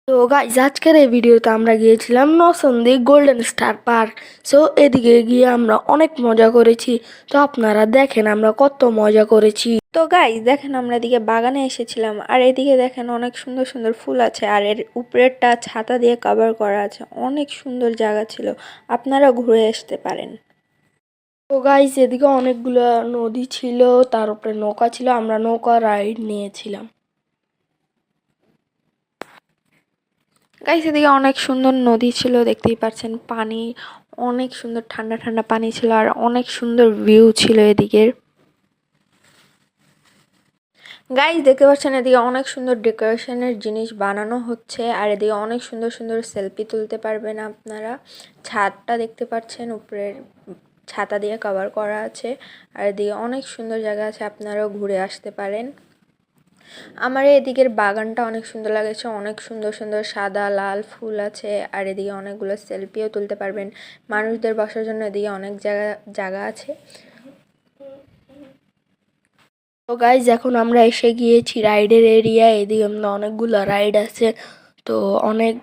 তো গাইজ আজকের এই ভিডিওতে আমরা গিয়েছিলাম Narsingdi golden star park. So এদিকে গিয়ে আমরা অনেক মজা করেছি। তো আপনারা দেখেন আমরা কত মজা করেছি। তো গাইস দেখেন আমরা এদিকে বাগানে এসেছিলাম আর এদিকে দেখেন অনেক সুন্দর সুন্দর ফুল আছে আর এর উপরেরটা ছাতা দিয়ে কভার করা আছে। অনেক সুন্দর জায়গা ছিল, আপনারা ঘুরে আসতে পারেন। তো গাইজ এদিকে অনেকগুলো নদী ছিল, তার উপরে নৌকা ছিল, আমরা নৌকা রাইড নিয়েছিলাম। গাইস এদিকে অনেক সুন্দর নদী ছিল, দেখতেই পাচ্ছেন পানি অনেক সুন্দর, ঠান্ডা ঠান্ডা পানি ছিল আর অনেক সুন্দর ভিউ ছিল এদিকের। গাইস দেখতে পাচ্ছেন এদিকে অনেক সুন্দর ডেকোরেশনের জিনিস বানানো হচ্ছে আর এদিকে অনেক সুন্দর সুন্দর সেলফি তুলতে পারবেন আপনারা। ছাদটা দেখতে পাচ্ছেন, উপরের ছাতা দিয়ে কভার করা আছে আর এদিকে অনেক সুন্দর জায়গা আছে, আপনারাও ঘুরে আসতে পারেন। আমার এদিকের বাগানটা অনেক সুন্দর লাগেছে, অনেক সুন্দর সুন্দর সাদা লাল ফুল আছে আর এদিকে অনেকগুলো সেলফিও তুলতে পারবেন। মানুষদের বসার জন্য এদিকে অনেক জায়গা জায়গা আছে। তো গাইজ এখন আমরা এসে গিয়েছি রাইডের এরিয়া। এদিকে আমরা অনেকগুলো রাইড আছে, তো অনেক